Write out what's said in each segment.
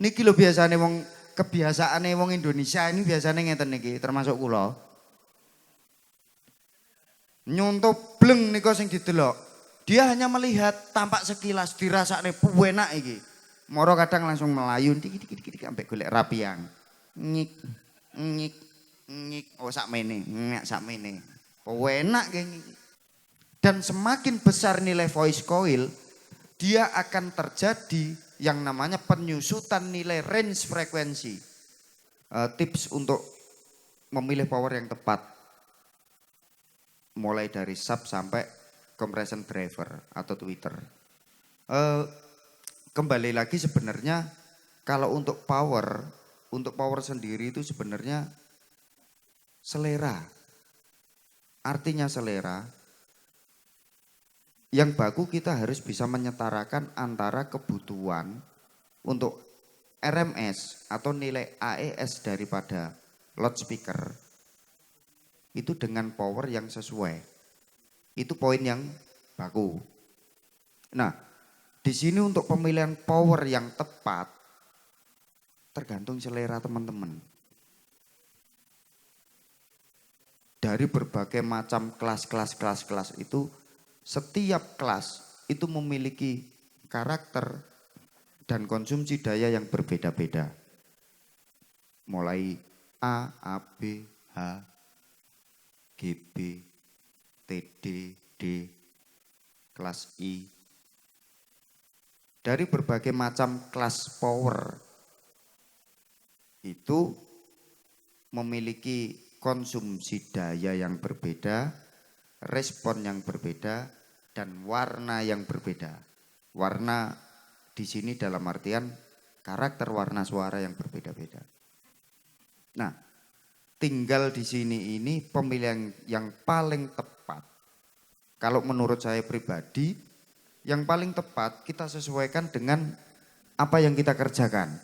Niki lho biasane wong kebiasaane wong Indonesia ini biasane ngeten niki termasuk kula. Nyontoh bleng nika sing didelok. Dia hanya melihat tampak sekilas dirasakne enak iki. Moro kadang langsung melayu dik ambek golek rapiang. Nyik nyik nyik oh sakmene, nek sakmene. Enak kayak dan semakin besar nilai voice coil, dia akan terjadi yang namanya penyusutan nilai range frekuensi. Tips untuk memilih power yang tepat. Mulai dari sub sampai compression driver atau tweeter. Kembali lagi sebenarnya kalau untuk power sendiri itu sebenarnya selera. Artinya selera. Yang baku kita harus bisa menyetarakan antara kebutuhan untuk RMS atau nilai AES daripada loudspeaker itu dengan power yang sesuai. Itu poin yang baku. Nah, di sini untuk pemilihan power yang tepat tergantung selera teman-teman. Dari berbagai macam kelas itu setiap kelas itu memiliki karakter dan konsumsi daya yang berbeda-beda. Mulai A, B, H, GB, TD, D, kelas I. Dari berbagai macam kelas power itu memiliki konsumsi daya yang berbeda, respon yang berbeda, dan warna yang berbeda. Warna di sini dalam artian karakter warna suara yang berbeda-beda. Nah, tinggal di sini ini pemilihan yang paling tepat. Kalau menurut saya pribadi, yang paling tepat kita sesuaikan dengan apa yang kita kerjakan.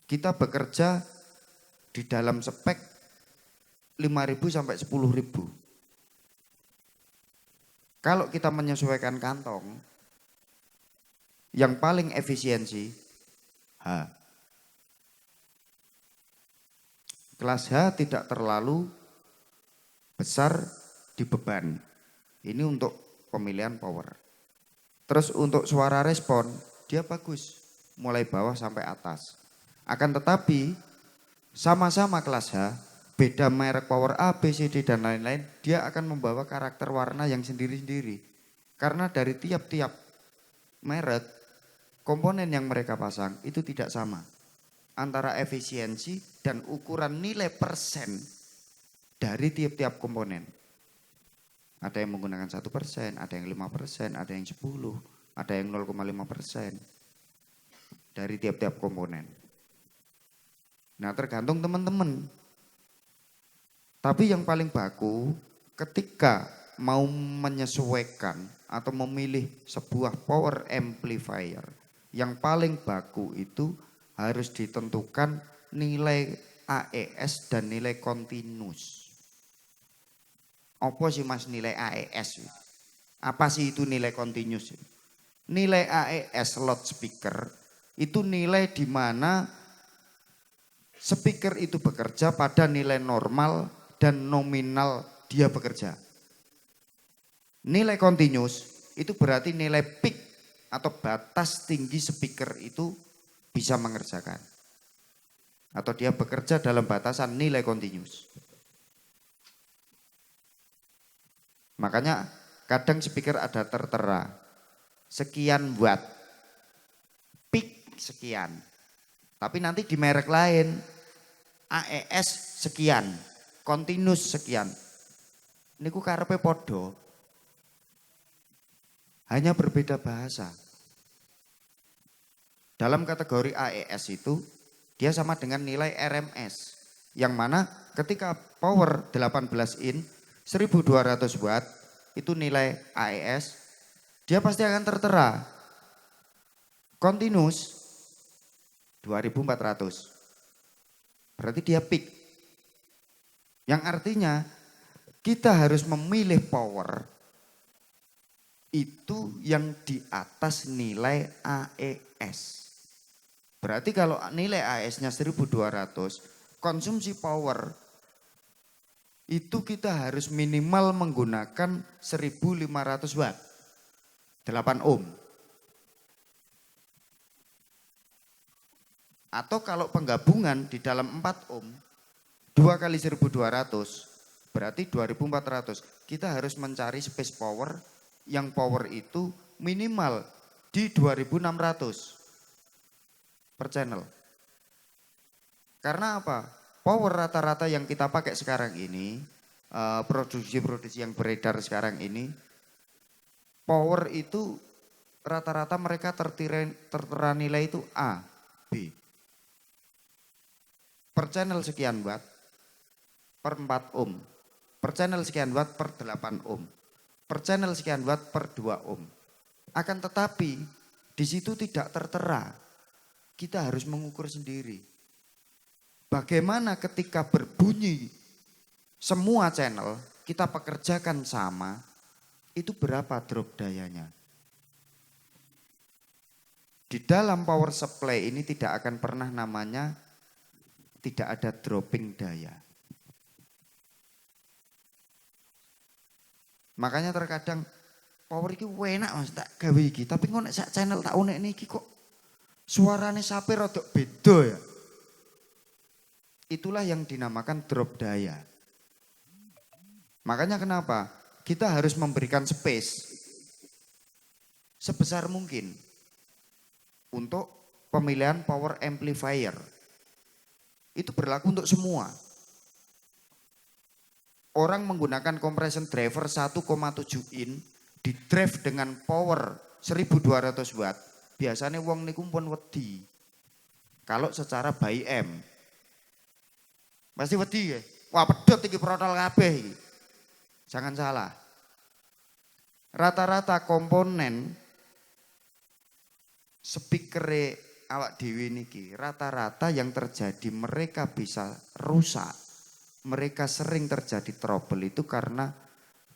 Kita bekerja di dalam spek 5.000 sampai 10.000. Kalau kita menyesuaikan kantong, yang paling efisiensi H. Kelas H tidak terlalu besar di beban. Ini untuk pemilihan power. Terus untuk suara respon, dia bagus. Mulai bawah sampai atas. Akan tetapi, sama-sama kelas H, beda merek power A, B, C, D, dan lain-lain, dia akan membawa karakter warna yang sendiri-sendiri. Karena dari tiap-tiap merek, komponen yang mereka pasang itu tidak sama. Antara efisiensi dan ukuran nilai persen dari tiap-tiap komponen. Ada yang menggunakan 1%, ada yang 5%, ada yang 10%, ada yang 0,5% dari tiap-tiap komponen. Nah, tergantung teman-teman. Tapi yang paling baku ketika mau menyesuaikan atau memilih sebuah power amplifier, yang paling baku itu harus ditentukan nilai AES dan nilai continuous. Apa sih mas nilai AES? Apa sih itu nilai continuous? Nilai AES loudspeaker itu nilai di mana speaker itu bekerja pada nilai normal dan nominal dia bekerja. Nilai continuous itu berarti nilai peak atau batas tinggi speaker itu bisa mengerjakan. Atau dia bekerja dalam batasan nilai continuous. Makanya kadang speaker ada tertera. Sekian watt. Peak sekian. Tapi nanti di merek lain AES sekian, continuous sekian. Niku karepe podo. Hanya berbeda bahasa. Dalam kategori AES itu dia sama dengan nilai RMS. Yang mana ketika power 18 in 1200 watt itu nilai AES, dia pasti akan tertera. Continuous 2400. Berarti dia peak. Yang artinya kita harus memilih power itu yang di atas nilai AES. Berarti kalau nilai AS-nya 1200, konsumsi power itu kita harus minimal menggunakan 1500 watt. 8 ohm. Atau kalau penggabungan di dalam 4 ohm, 2 kali 1200, berarti 2400. Kita harus mencari space power yang power itu minimal di 2600 per channel. Karena apa? Power rata-rata yang kita pakai sekarang ini, produksi-produksi yang beredar sekarang ini, power itu rata-rata mereka tertera nilai itu A, B. Per channel sekian watt, per 4 ohm. Per channel sekian watt per 8 ohm. Per channel sekian watt per 2 ohm. Akan tetapi di situ tidak tertera. Kita harus mengukur sendiri. Bagaimana ketika berbunyi semua channel kita pekerjakan sama, itu berapa drop dayanya? Di dalam power supply ini tidak akan pernah namanya tidak ada dropping daya. Makanya terkadang power iki enak Mas tak gawe iki, tapi kok nek sak channel tak unek niki kok suarane sapi rodok beda ya. Itulah yang dinamakan drop daya. Makanya kenapa? Kita harus memberikan space sebesar mungkin untuk pemilihan power amplifier. Itu berlaku untuk semua. Orang menggunakan compression driver 1,7 in di drive dengan power 1200 watt. Biasanya wong niku pun wedi. Kalau secara by M. Pasti wedi ya. Wah pedot iki protol kabeh iki. Jangan salah. Rata-rata komponen speaker awak dewi niki rata-rata yang terjadi mereka bisa rusak, mereka sering terjadi trouble itu karena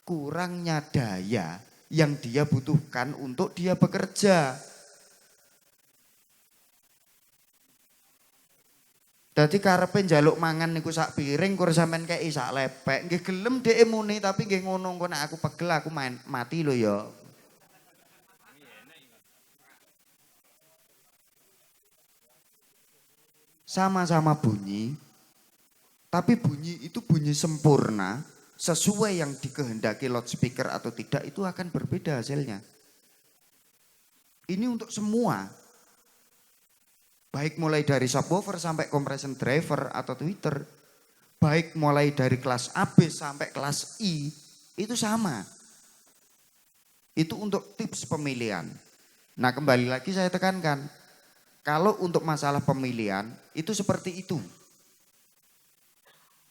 kurangnya daya yang dia butuhkan untuk dia bekerja. Dadi karepe njaluk mangan niku sak piring kur sampean kei sak lepek, nggih gelem dhek muni tapi nggih ngono engko nek aku pegel aku main mati lho ya. Sama-sama bunyi, tapi bunyi itu bunyi sempurna, sesuai yang dikehendaki loudspeaker atau tidak itu akan berbeda hasilnya. Ini untuk semua, baik mulai dari subwoofer sampai compression driver atau tweeter, baik mulai dari kelas AB sampai kelas I, itu sama. Itu untuk tips pemilihan. Nah kembali lagi saya tekankan, kalau untuk masalah pemilihan itu seperti itu.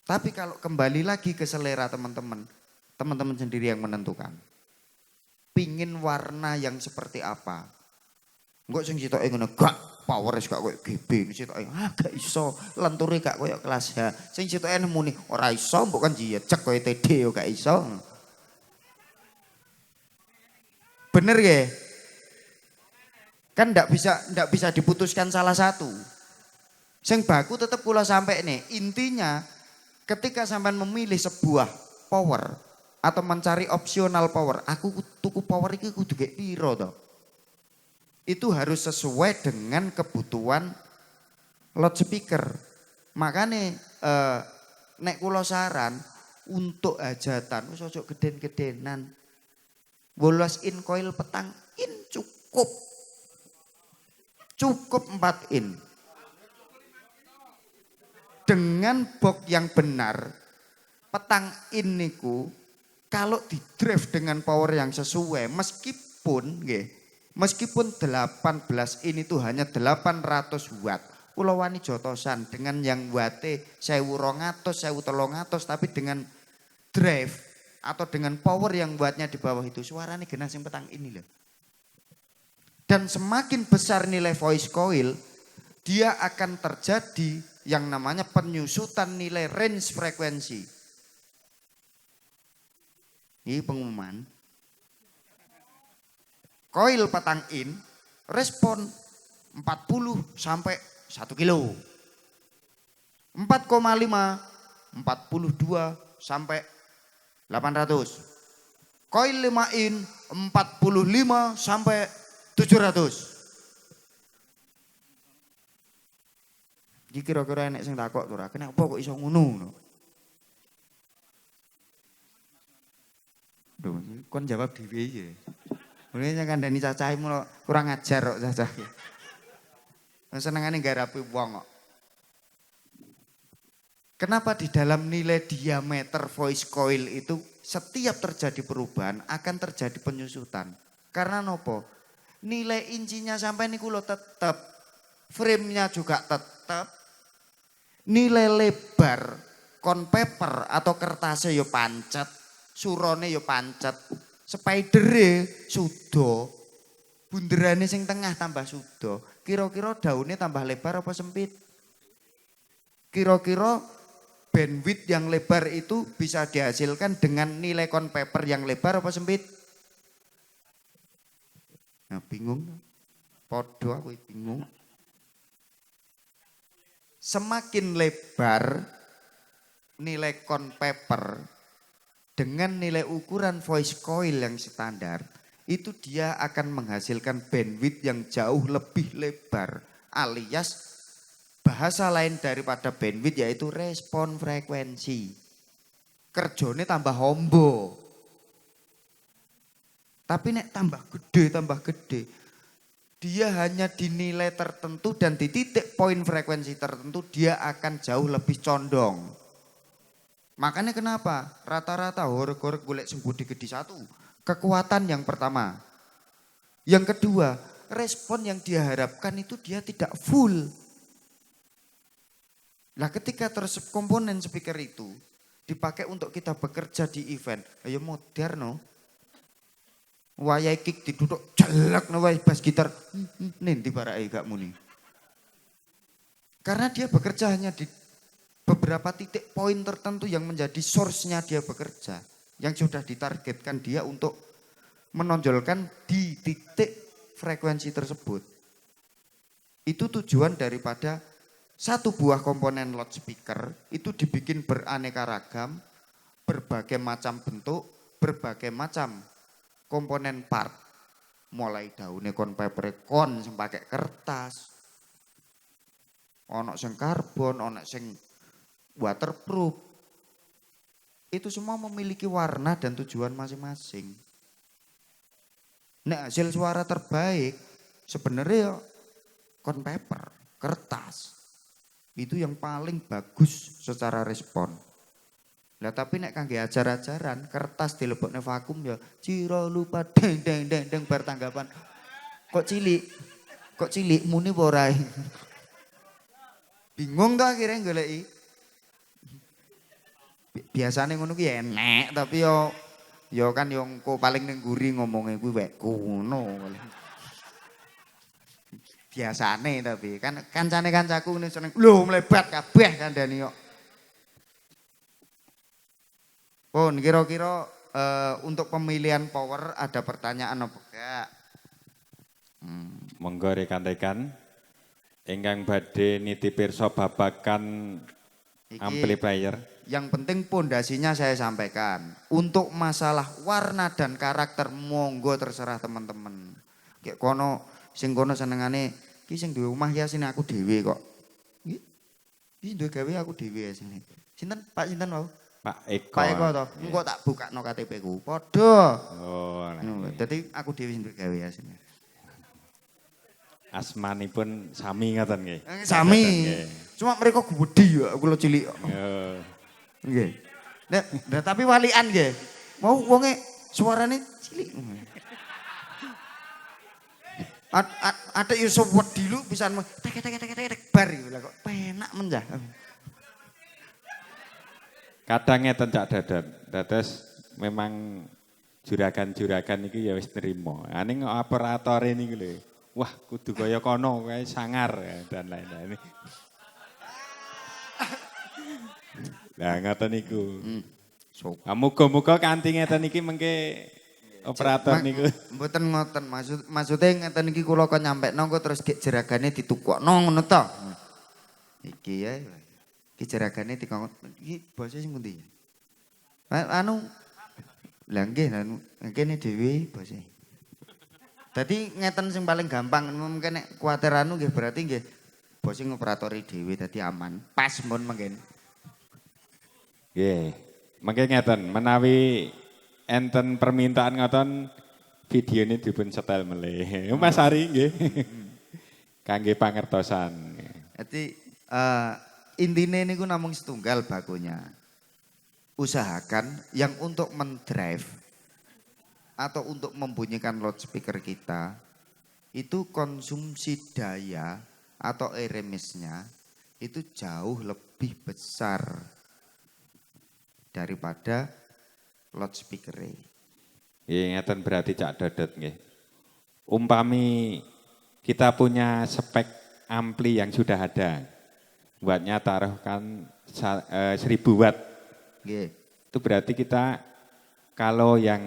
Tapi kalau kembali lagi ke selera teman-teman, teman-teman sendiri yang menentukan. Pingin warna yang seperti apa? Enggak sing sitoke ngono, gak power wis gak koyo GB, sitoke gak iso, lenture gak koyo kelas H. Sing sitoke muni ora iso, mbok kan jiyecek koyo TD yo gak iso. Bener ya? Kan ndak bisa diputuskan salah satu. Sing baku tetap kula sampai nih. Intinya ketika sampean memilih sebuah power atau mencari opsional power, aku tuku power iki kudu gek piro to? Itu harus sesuai dengan kebutuhan loudspeaker. Makanya nek kula saran untuk hajatan wis ojo geden-gedenan. 12 in coil petang in cukup. Cukup 4 in. Dengan box yang benar, petang in niku kalau di drive dengan power yang sesuai meskipun 18 in itu hanya 800 watt. Kula wani jotosan dengan yang watte 1200, 1300 tapi dengan drive atau dengan power yang wattnya di bawah itu suaranya genah sing petang ini loh. Dan semakin besar nilai voice coil, dia akan terjadi yang namanya penyusutan nilai range frekuensi. Ini pengumuman. Coil petang in, respon 40 sampai 1 kilo. 4,5 42 sampai 800. Koil 5 in 45 sampai 700. Iki kira-kira enek sing takok to ora, kenapa kok iso ngono? Duh, kon jawab dhewe ya. Mulane kandhani cacahe mulo kurang ajar kok cacah. Senengane garapi wong kok. Kenapa di dalam nilai diameter voice coil itu setiap terjadi perubahan akan terjadi penyusutan? Karena nopo? Nilai incinya sampai niku lo tetap, frame-nya juga tetap, nilai lebar kon paper atau kertasnya yo pancet, surone yo pancet, spidere sudo, bunderane sing tengah tambah sudo, kira-kira daunnya tambah lebar apa sempit? Kira-kira bandwidth yang lebar itu bisa dihasilkan dengan nilai kon paper yang lebar apa sempit? Nah bingung, podo aku bingung. Semakin lebar nilai kon paper dengan nilai ukuran voice coil yang standar, itu dia akan menghasilkan bandwidth yang jauh lebih lebar, alias bahasa lain daripada bandwidth yaitu respon frekuensi. Kerjone tambah hombo. Tapi nek tambah gede, dia hanya dinilai tertentu dan di titik poin frekuensi tertentu dia akan jauh lebih condong. Makanya kenapa rata-rata horeg-horeg golek sing gede-gede satu. Kekuatan yang pertama. Yang kedua, respon yang dia harapkan itu dia tidak full. Nah ketika terus komponen speaker itu dipakai untuk kita bekerja di event, ayo moderno. Wayai kick diduduk jelek wayai bass gitar, nanti barai gak muni. Karena dia bekerja hanya di beberapa titik poin tertentu yang menjadi source-nya dia bekerja. Yang sudah ditargetkan dia untuk menonjolkan di titik frekuensi tersebut. Itu tujuan daripada satu buah komponen loudspeaker itu dibikin beraneka ragam, berbagai macam bentuk, berbagai macam komponen part. Mulai daunnya kon paper kon sing pakai kertas. Ono sing karbon, ono sing waterproof. Itu semua memiliki warna dan tujuan masing-masing. Nek hasil suara terbaik sebenarnya kon paper, kertas. Itu yang paling bagus secara respon. Lah tapi nek kangge ajar-ajaran kertas dilebokne vakum ya ciro lupa deng deng deng deng bar tanggapan. Kok cilik muni apa ora? Bingung ta akhirnya goleki. Biasane ngono ki enek tapi yo kan yo engko paling ning nguri ngomongnya kuwi wekku ngono. Biasane tapi kan kancane kancaku ini seneng lho mlebat kabeh kandhani kok. Pun kira-kira untuk pemilihan power ada pertanyaan apa enggak? Monggo rekan-rekan ingkang badhe niti pirsa babagan amplifier. Yang penting pondasinya saya sampaikan. Untuk masalah warna dan karakter monggo terserah teman-teman. Kayak kono sing kono senengane ki sing duwe omah ya sini aku dhewe kok. Iki duwe gawe aku dhewe ya sini. Sinten Pak sinten wau? Pak Eko. Pak Eko toh. Engko tak bukakno KTP ku. Padha. Oh, Dadi aku dhewe sing duwe gawe ya sini. Asmanipun sami ngoten nggih. Sami. Cuma mereka gede ya, aku lo cilik. Nggih. Nah, tapi walian nggih. Mau wonge suarane cilik. Ada yang sobat dulu bisa tek bar lah kok penak menjah. Kadang ngeten Cak Dadan. Dados memang juragan-juragan iki ya wis nrimo. Ning operator niku lho. Wah, kudu kaya kono kae sangar dan lain-lain. Lah ngoten niku. Muga-muga kanthi ngeten iki mengke operator niku. Mboten ngoten, maksudnya ngeten iki kula kok nyampekno kok terus gek jeragane ditukokno ngono to. Iki ya. Iki jeragane dikon iki basa sing pundi? Anu lah nggih anu kene dhewe basa. Dadi ngeten sing paling gampang mungkin nek kuwatir anu nggih berarti nggih basa ngoperatori dhewe dadi aman. Pas mun mungkin. Nggih. Mengke ngeten, menawi enten permintaan ngoten video ini dipun setel melih. Mas Ari nggih. Kangge pangertosan. Jadi intinya niku namung setunggal bakunya. Usahakan yang untuk mendrive atau untuk membunyikan loudspeaker kita itu konsumsi daya atau RMS-nya itu jauh lebih besar daripada loudspeaker-nya. Nggih ngeten berarti Cak Dodot nggih. Umpami kita punya spek ampli yang sudah ada. Wattnya taruhkan 1000 watt. Nggih. Itu berarti kita kalau yang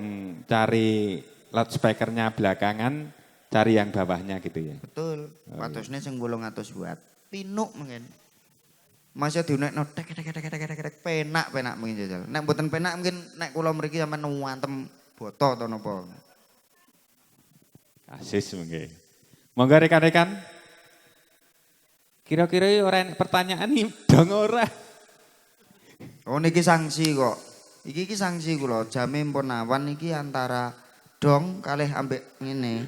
cari loudspeakernya belakangan, cari yang bawahnya gitu ya. Betul. Watosnya sing 800 watt. Pinuk mungkin. Masih diunekno tek penak mungkin jajal. Nek mboten penak mungkin nek kula mriki sampean nuwantem boto to napa. Asis mungkin. Monggo rekan-rekan. Kira-kira ora enek pertanyaan nih, dong ora. Oh niki sanksi kok. Iki sanksi kula. Jame mpun awan iki antara dong kalih ambek ngene.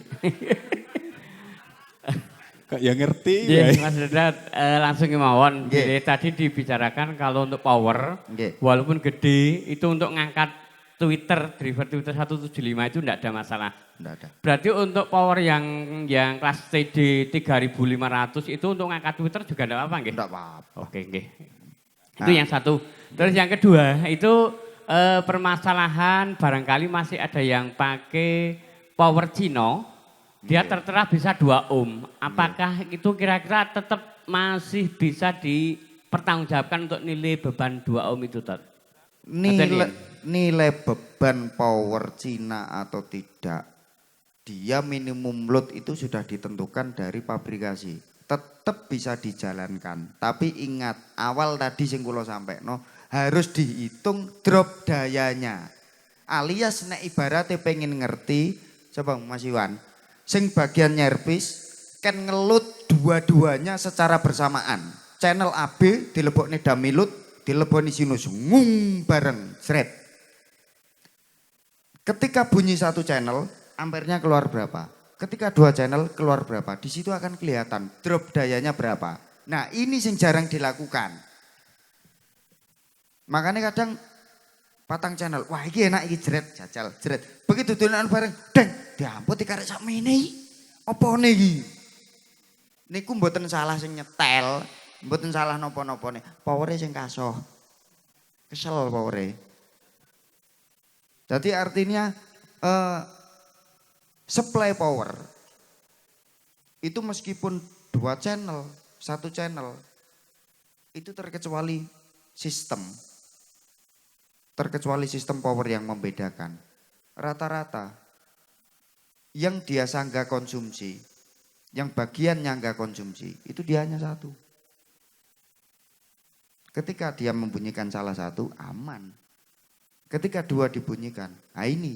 Kok ya ngerti. Iya, Mas Dodot langsung kemauan. Nggih. Jadi tadi dibicarakan kalau untuk power, Nggih. walaupun gede itu untuk ngangkat Twitter, driver Twitter 175 itu enggak ada masalah. Nggak ada. Berarti untuk power yang kelas CD 3500 itu untuk ngangkat Twitter juga enggak apa-apa nggih? Nggak apa-apa. Oke, nggih. Itu yang satu. Terus yang kedua itu permasalahan barangkali masih ada yang pakai power Cino, dia tertera bisa 2 ohm. Apakah itu kira-kira tetap masih bisa dipertanggungjawabkan untuk nilai beban 2 ohm itu, Tot? Nilai beban power Cina atau tidak, dia minimum load itu sudah ditentukan dari pabrikasi. Tetap bisa dijalankan. Tapi ingat, awal tadi sing kula sampaikan, harus dihitung drop dayanya. Alias nek ibaratnya pengen ngerti, coba Mas Iwan, sing bagian nyervis kan ngelut dua-duanya secara bersamaan. Channel AB dilebokne damilut, dileboni sinus ngung bareng sret. Ketika bunyi satu channel, ampernya keluar berapa? Ketika 2 channel keluar berapa? Di situ akan kelihatan drop dayanya berapa. Nah, ini sing jarang dilakukan. Makanya kadang patang channel, wah iki enak iki jret, jajal jret. Begitu dolanan bareng, deng, diampun dikarek sakmene iki. Opone iki? Niku mboten salah sing nyetel, mboten salah napa-napane. Powere sing kasoh. Kesel powere. Jadi artinya supply power itu meskipun 2 channel, 1 channel itu terkecuali sistem power yang membedakan. Rata-rata yang dia sangga konsumsi, yang bagian nyangga konsumsi itu dia hanya 1. Ketika dia membunyikan salah satu aman. Ketika 2 dibunyikan, nah ini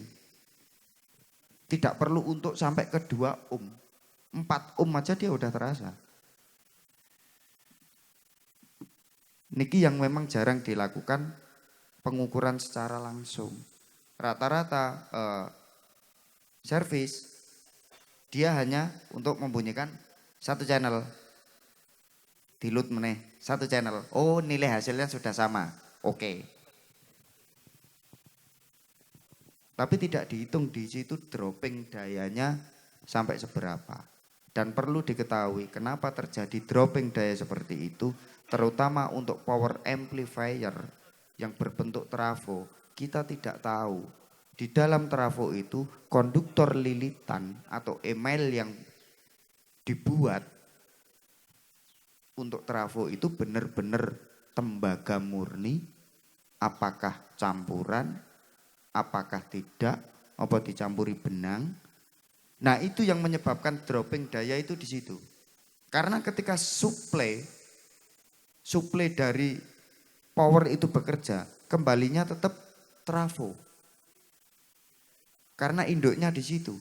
tidak perlu untuk sampai ke 2 ohm. 4 ohm aja dia udah terasa. Niki yang memang jarang dilakukan pengukuran secara langsung. Rata-rata servis dia hanya untuk membunyikan 1 channel. Dilut meneh 1 channel. Oh, nilai hasilnya sudah sama. Oke. Tapi tidak dihitung di situ dropping dayanya sampai seberapa. Dan perlu diketahui kenapa terjadi dropping daya seperti itu, terutama untuk power amplifier yang berbentuk trafo. Kita tidak tahu di dalam trafo itu konduktor lilitan atau email yang dibuat untuk trafo itu benar-benar tembaga murni, apakah campuran, apakah tidak, apa dicampuri benang. Nah itu yang menyebabkan dropping daya itu di situ. Karena ketika suplai dari power itu bekerja, kembalinya tetap trafo. Karena induknya di situ.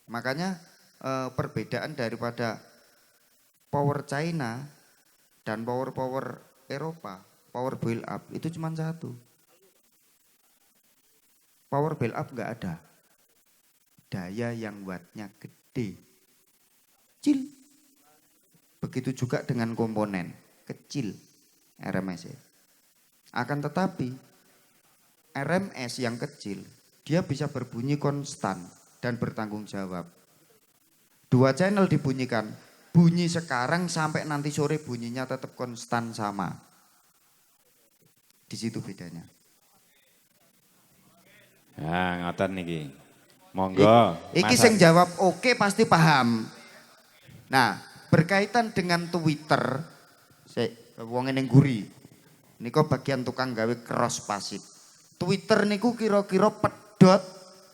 Makanya perbedaan daripada power China dan power Eropa, power build up itu cuma satu. Power build up nggak ada. Daya yang wattnya gede. Kecil. Begitu juga dengan komponen kecil RMS. Akan tetapi RMS yang kecil dia bisa berbunyi konstan dan bertanggung jawab. 2 channel dibunyikan, bunyi sekarang sampai nanti sore bunyinya tetap konstan sama. Di situ bedanya. Nah, ngoten niki. Monggo. Iki Mas sing jawab oke pasti paham. Nah, berkaitan dengan Twitter, wong ning guri. Niku bagian tukang gawe cross pasif. Twitter niku kira-kira pedot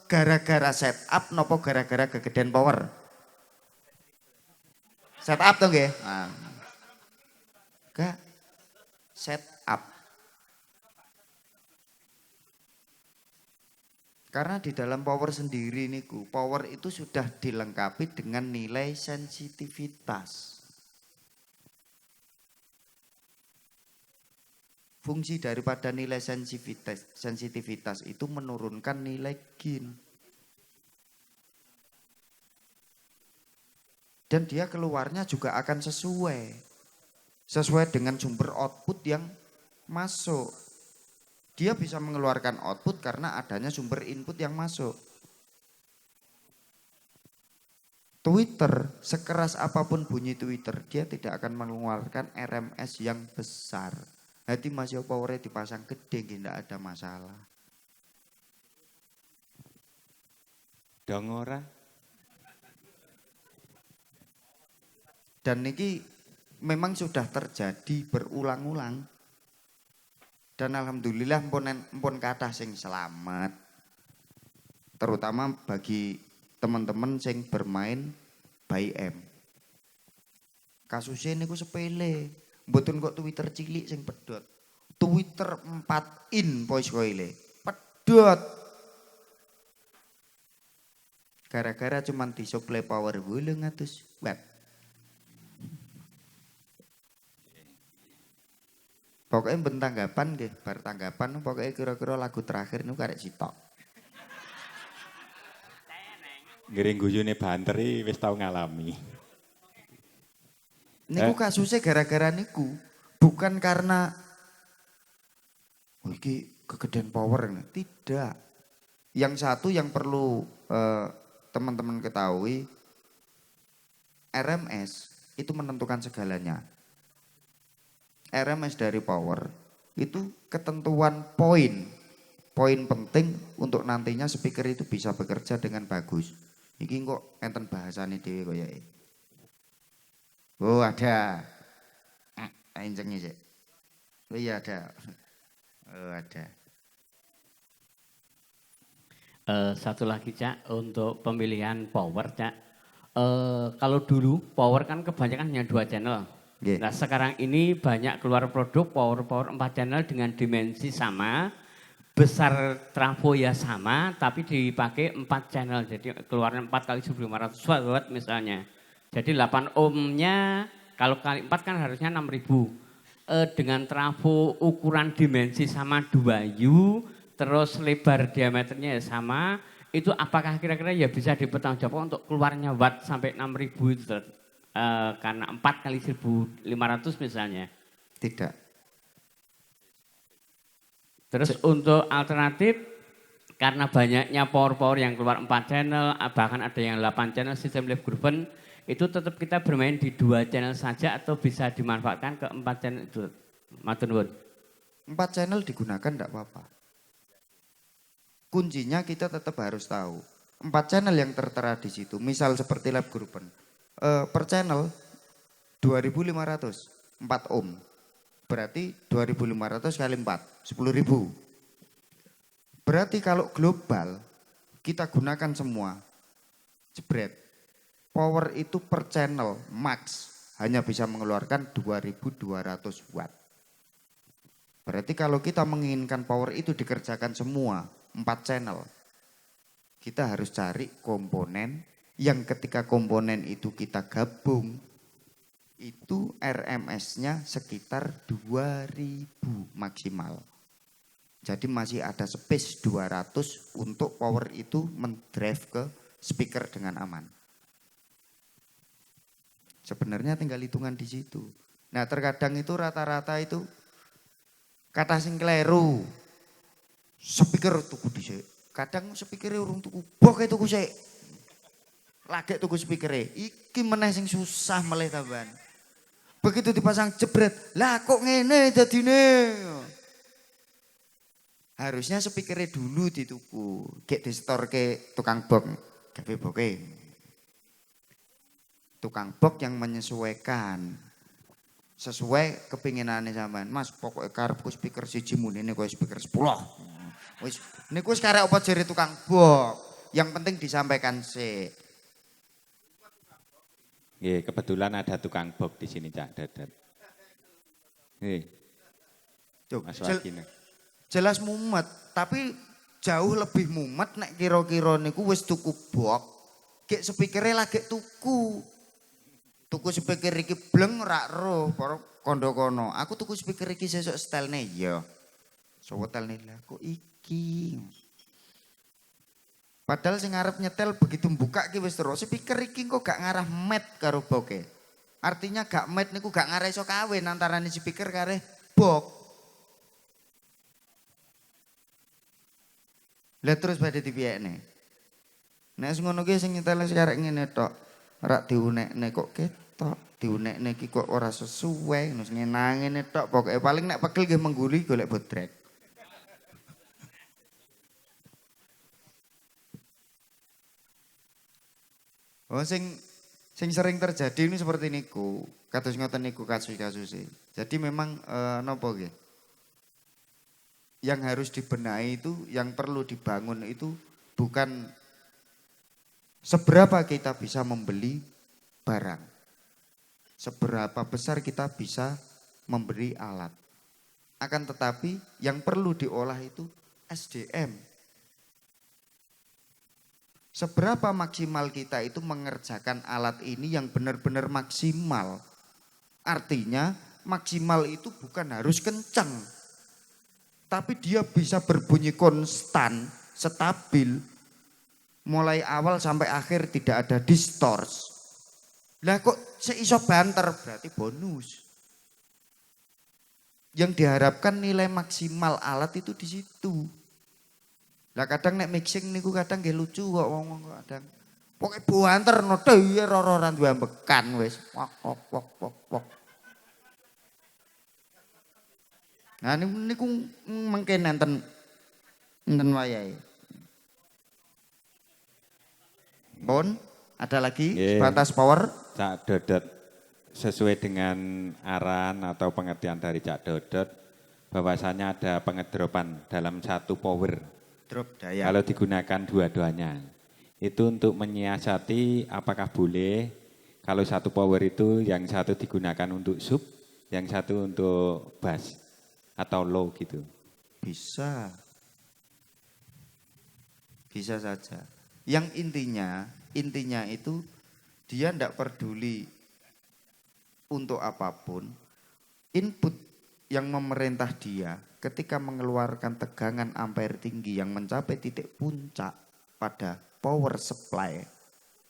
gara-gara setup nopo gara-gara kegedean power? Setup to nggih? Nah. Enggak. Setup. Karena di dalam power sendiri niku, power itu sudah dilengkapi dengan nilai sensitivitas. Fungsi daripada nilai sensitivitas itu menurunkan nilai gain. Dan dia keluarnya juga akan sesuai dengan sumber output yang masuk. Dia bisa mengeluarkan output karena adanya sumber input yang masuk. Twitter, sekeras apapun bunyi Twitter, dia tidak akan mengeluarkan RMS yang besar. Hati masih powernya dipasang gede, tidak ada masalah. dong ora. Dan ini memang sudah terjadi berulang-ulang. Dan alhamdulillah mpun kathah sing selamat. Terutama bagi teman-teman sing bermain by M. Kasusnya niku sepele. Mboten kok Twitter cilik sing pedot. Twitter 4 in voice coil. Pedot. Gara-gara cuman disuplai power 800 watt. Pokoknya ben tanggapan nggih, bar tanggapan pokoknya kira-kira lagu terakhir niku karek sitok. Ngiring guyune banteri wis tau ngalami. Niku kasusnya gara-gara niku, bukan karena iki kegedean power, tidak. Yang satu yang perlu teman-teman ketahui, RMS itu menentukan segalanya. RMS dari power itu ketentuan poin penting untuk nantinya speaker itu bisa bekerja dengan bagus. Iki kok enten bahasane dhewe koyoke. Oh ada. Enjengnya sih. Oh iya ada. Oh ada. Satu lagi Cak, untuk pemilihan power Cak. Kalau dulu power kan kebanyakan hanya 2 channel. Yeah. Nah sekarang ini banyak keluar produk power 4 channel dengan dimensi sama, besar trafo ya sama, tapi dipakai 4 channel. Jadi keluarnya 4 kali 1500 watt misalnya. Jadi 8 ohmnya kalau kali 4 kan harusnya 6000. Dengan trafo ukuran dimensi sama 2U, terus lebar diameternya ya sama, itu apakah kira-kira ya bisa dipertanggungjawabkan untuk keluarnya watt sampai 6000 itu? Karena 4 kali 1500 misalnya. Tidak. Terus untuk alternatif, karena banyaknya power yang keluar 4 channel, bahkan ada yang 8 channel sistem live groupen, itu tetap kita bermain di 2 channel saja atau bisa dimanfaatkan ke 4 channel itu. Matur nuwun. 4 channel digunakan tidak apa-apa. Kuncinya kita tetap harus tahu. 4 channel yang tertera di situ, misal seperti live groupen. Per channel 2500, 4 ohm. Berarti 2.500 kali 4, 10.000. Berarti kalau global kita gunakan semua, jebret. Power itu per channel max hanya bisa mengeluarkan 2.200 watt. Berarti kalau kita menginginkan power itu dikerjakan semua 4 channel, kita harus cari komponen yang ketika komponen itu kita gabung, itu RMS-nya sekitar 2.000 maksimal. Jadi masih ada space 200 untuk power itu mendrive ke speaker dengan aman. Sebenarnya tinggal hitungan di situ. Nah terkadang itu rata-rata itu kata sing kleru. Speaker tuku dhisik. Kadang speakernya urung tuku boke tuku sik. Lagi tuku speakernya. Iki meneh sing susah meleh tambahan. Begitu dipasang jebret, lah kok ngene dadine. Harusnya speakernya dulu dituku. Kayak di store ke tukang box. Gawe boke. Tukang box yang menyesuaikan sesuai kepinginannya sampean. Mas pokoknya karepku speaker siji muni ini kowe speaker 10. Wis niku wis karek apa jere tukang box. Yang penting disampaikan sih. Nggih, kebetulan ada tukang box di sini Cak Dadat. Nggih. Mas Wagina. Jelas mumet, tapi jauh lebih mumet nek kira-kira niku wis tuku box. Gek speakernya lagi tuku. Tuku speaker iki bleng rak roh para kondo kono. Aku tuku speaker iki sesuk stylene ya. Sewetelne lah kok iki. Padahal sing ngarep nyetel begitu buka ki wis terus speaker iki kok gak ngarah met karo boke. Artinya gak met niku gak ngarah iso kawin antarané speaker kare box. Lah terus badhe dipiyekne. Nek sing ngono ki sing nyetel sekarek ngene tok. Rak diunekne kok ketok, diunekne iki kok ora sesuai, nus ngenangene tok pokoke paling nek pegel nggih mengguli golek bodrek. Oh sing sering terjadi ini seperti niku, kados ngoten niku kasus-kasuse. Jadi memang napa nggih? Yang harus dibenahi itu, yang perlu dibangun itu bukan seberapa kita bisa membeli barang. Seberapa besar kita bisa memberi alat. Akan tetapi yang perlu diolah itu SDM. Seberapa maksimal kita itu mengerjakan alat ini yang benar-benar maksimal. Artinya maksimal itu bukan harus kencang. Tapi dia bisa berbunyi konstan, stabil. Mulai awal sampai akhir tidak ada distors. Lah kok seiso banter berarti bonus. Yang diharapkan nilai maksimal alat itu di situ. Lah kadang nek mixing niku kadang nggih lucu kok wong kadang. Pokoke banter no dhewe ora duwe ambekan wis. Wok. Nah niku mengke nenten wayahe. Pun ada lagi batas power. Cak Dadat sesuai dengan arahan atau pengertian dari Cak Dadat bahwasanya ada pengedropan dalam satu power. Drop daya. Kalau digunakan dua-duanya. Itu untuk menyiasati apakah boleh kalau satu power itu yang satu digunakan untuk sub, yang satu untuk bass atau low gitu. Bisa. Bisa saja. Yang intinya itu dia tidak peduli untuk apapun. Input yang memerintah dia ketika mengeluarkan tegangan ampere tinggi yang mencapai titik puncak pada power supply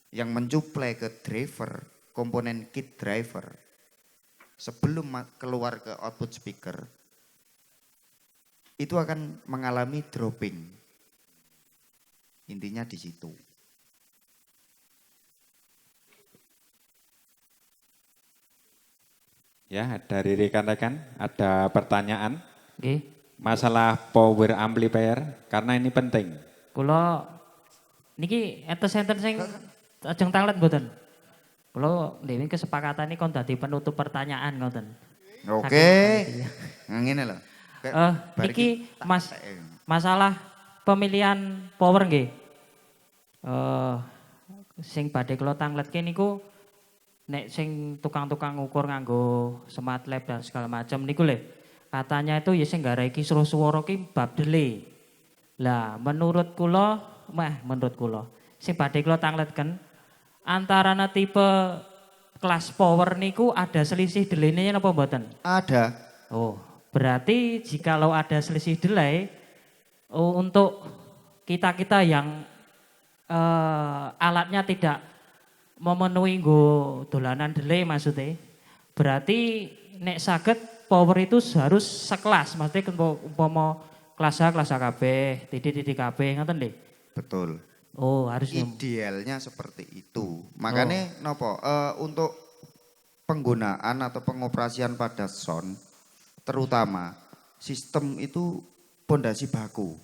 yang mencuplai ke driver, komponen kit driver sebelum keluar ke output speaker itu akan mengalami dropping. Intinya di situ. Ya, dari rekan-rekan ada pertanyaan Nggih. masalah power amplifier karena ini penting. Kula niki enten sing ajeng tanglet mboten. Kula dhewe kesepakatan kon dadi penutup pertanyaan ngoten. Oke. panitia. Nah, ngene lho. Kayak bar Niki tak Mas patek. masalah pemilihan power nggih. Sing badhe kula tangletke niku nek sing tukang-tukang ngukur nganggo smart lab dan segala macam niku lho. Katanya itu ya sing nggarai ki swara ki bab delay. Lah menurut kula sing badhe kula tangletken antarane tipe kelas power niku ada selisih delay-nya napa mboten? Ada. Oh, berarti jikalau ada selisih delay untuk kita-kita yang alatnya tidak memenuhi nggo dolanan delay maksudnya. Berarti nek saged power itu harus sekelas, maksudnya umpama kelas A kabeh, titik kabeh ngoten nggih. Betul. Oh, harus Idealnya seperti itu. Makanya nopo untuk penggunaan atau pengoperasian pada sound terutama sistem itu pondasi baku.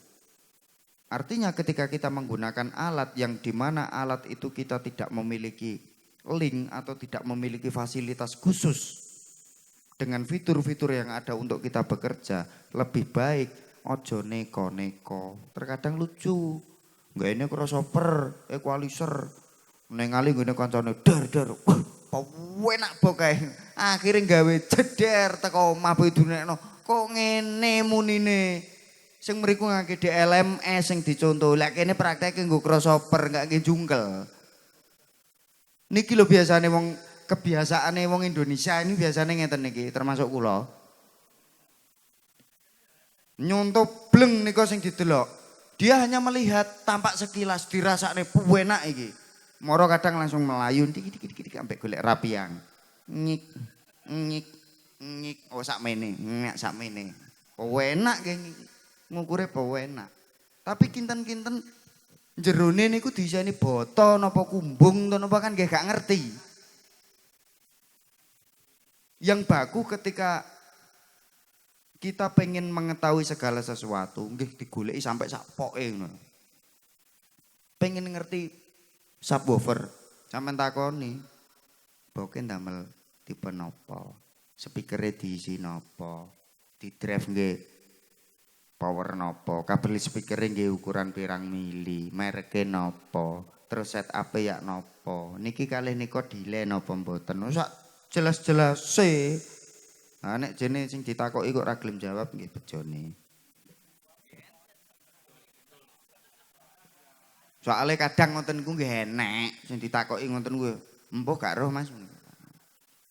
Artinya ketika kita menggunakan alat yang dimana alat itu kita tidak memiliki link atau tidak memiliki fasilitas khusus dengan fitur-fitur yang ada untuk kita bekerja, lebih baik ojo neko-neko. Terkadang lucu, nggak ini crossover, equalizer, nengali gini kancane dar, wah, enak bokai. Akhirnya gawe jeder teko omah idunekno. Kok ngene munine? Sing mriku ngake DLMS sing dicontoh. Lek kene prakteke nggo crossover enggak nggih jungkel. Niki lho biasane wong kebiasaane wong Indonesia ini biasane ngeten niki termasuk kula. Nyontoh bleng nika sing didelok. Dia hanya melihat tampak sekilas dirasakne enak iki. Moro kadang langsung melayu dikit ambek golek rapiang. Nyik nyik nyik oh sakmene, nek sakmene. Enak nggih. Ngukure enak. Tapi kinten-kinten jerone niku diseni boto napa kumbung napa kan nggih gak ngerti. Yang baku ketika kita pengen mengetahui segala sesuatu nggih digoleki sampai sak poke ngono. Pengen ngerti subwoofer, sampean takoni boke ndamel tipe napa? Speakere diisi napa? Di drive nggih power nopo, kabel speaker nggih ukuran pirang mili, mereke nopo, terus setup ya nopo. Niki kalih nika delay napa mboten. Sak jelas-jelas e. Nah nek jene sing ditakoki kok ora gelem jawab nggih bejone. Soale kadang ngoten niku nggih enek sing ditakoki ngoten kuwi. Empuh gak roh Mas.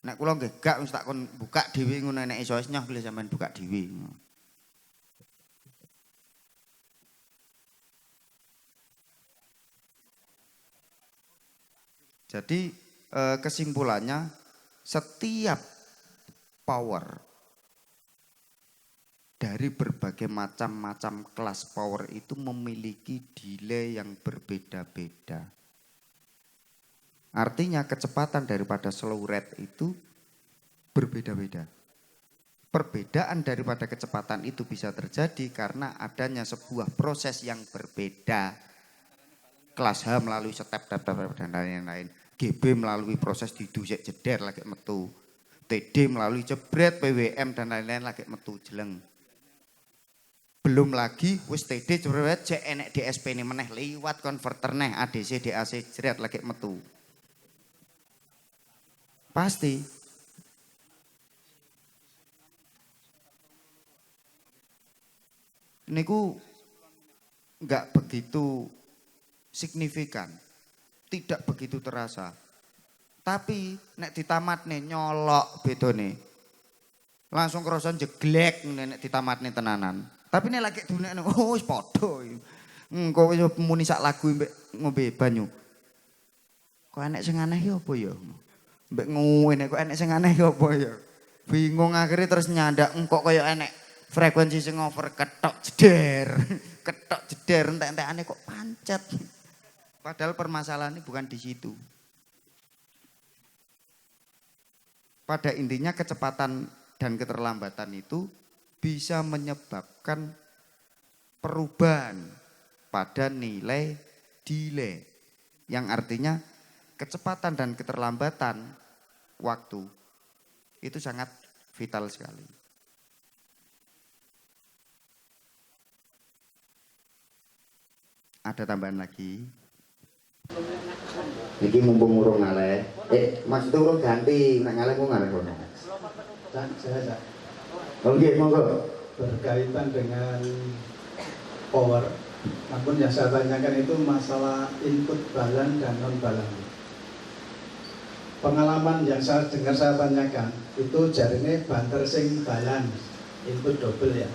Nek kula nggih gak wis tak kon buka dhewe ngono nek iso wis nyoh boleh sampean buka dhewe. Jadi kesimpulannya setiap power dari berbagai macam-macam kelas power itu memiliki delay yang berbeda-beda. Artinya kecepatan daripada slow rate itu berbeda-beda. Perbedaan daripada kecepatan itu bisa terjadi karena adanya sebuah proses yang berbeda. Kelas H melalui step dan lain-lain. GB melalui proses didusik jeder lagi metu. TD melalui jebret, PWM dan lain-lain lagi metu jeleng. Belum lagi wis TD jebret cek enek DSP ini meneh liwat konverter neh ADC DAC jeret lagi metu. Pasti. Niku enggak begitu signifikan. Tidak begitu terasa. Tapi nek ditamatne nyolok bedone. Langsung kroson jeglek nek ditamatne tenanan. Tapi nek lagi dunekne oh wis padha. Engko wis muni sak lagu mbek ngombe banyu. Kok enek sing aneh ya apa ya? Mbek ngene kok enek sing aneh ya apa ya? Bingung akhirnya terus nyandak kok kaya enek frekuensi sing over ketok jeder. Ketok jeder entek-entekane kok pancet. Padahal permasalahannya bukan di situ. Pada intinya kecepatan dan keterlambatan itu bisa menyebabkan perubahan pada nilai delay. Yang artinya kecepatan dan keterlambatan waktu itu sangat vital sekali. Ada tambahan lagi? Iki mumpung urung ngaleh. Maksudnya urung ganti, nek ngaleh ku ngaleh kono. Saya Oke, monggo. berkaitan dengan power. Namun yang saya tanyakan itu masalah input balan dan non balan. Pengalaman yang saya dengar saya tanyakan itu jarine banter sing balan input double ya.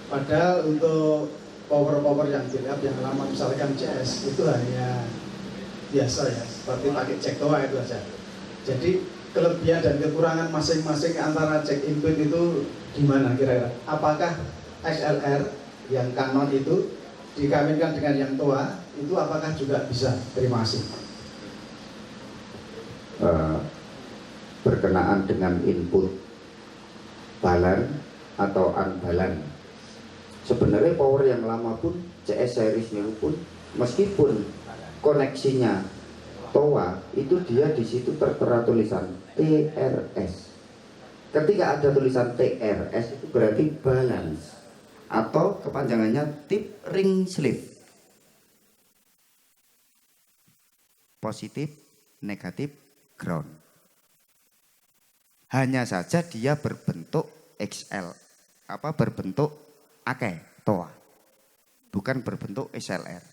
Padahal untuk power yang build up yang lama misalkan CS itu hanya biasa ya, seperti pakai cek toa itu aja. Jadi kelebihan dan kekurangan masing-masing antara cek input itu gimana kira-kira? Apakah XLR yang Canon itu dikawinkan dengan yang toa itu apakah juga bisa? Terima kasih. Berkenaan dengan input balan atau unbalan. Sebenarnya power yang lama pun CS series ini pun meskipun koneksinya TOA itu dia di situ tertera tulisan TRS. Ketika ada tulisan TRS itu berarti balance atau kepanjangannya tip ring sleeve. Positif, negatif, ground. Hanya saja dia berbentuk XL, berbentuk akeh toa, bukan berbentuk XLR.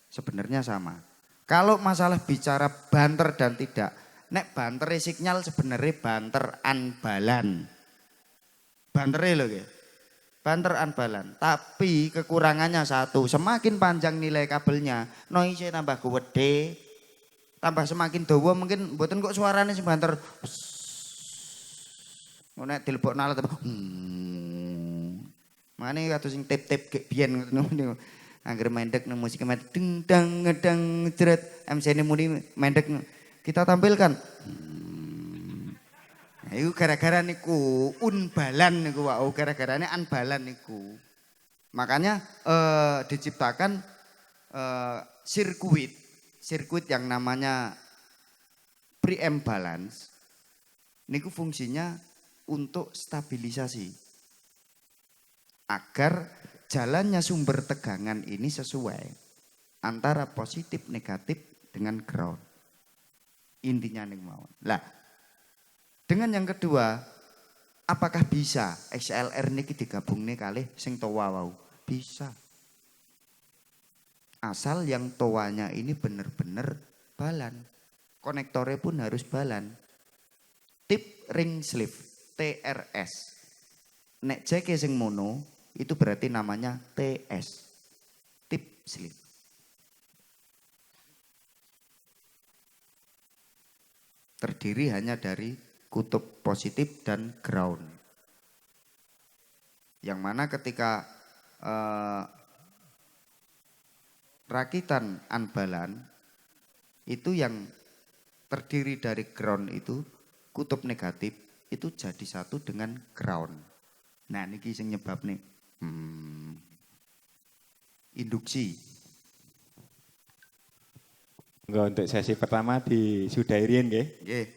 Sebenarnya sama. Kalau masalah bicara banter dan tidak, nek banter sinyal sebenarnya banter unbalan. Bantere lho nggih. Banter unbalan, tapi kekurangannya satu, semakin panjang nilai kabelnya, noise tambah gede, tambah semakin dawa mungkin mboten kok suarane sing banter. Nek dilebokno alat Mane kados sing tip-tip gek biyen ngono. Angger mendek nang musik mendek deng dang ngedang jret MC-ne muni mendek kita tampilkan. Nah, iku gara-gara niku unbalan niku wae gara-garane unbalan niku. Makanya diciptakan sirkuit yang namanya preamp balance niku fungsinya untuk stabilisasi agar jalannya sumber tegangan ini sesuai antara positif negatif dengan ground. Intinya nih mau. Lah, dengan yang kedua, apakah bisa XLR niki digabungne kalih sing toa wau? Bisa. Asal yang toanya ini benar-benar balan. Konektornya pun harus balan. Tip ring sleeve TRS. Nek jeke sing mono itu berarti namanya TS. Tip sleeve. Terdiri hanya dari kutub positif dan ground. Yang mana ketika rakitan unbalan itu yang terdiri dari ground itu kutub negatif itu jadi satu dengan ground. Nah niki sing nyebabne induksi. Enggak, untuk sesi pertama disudahi riyen nggih. Nggih.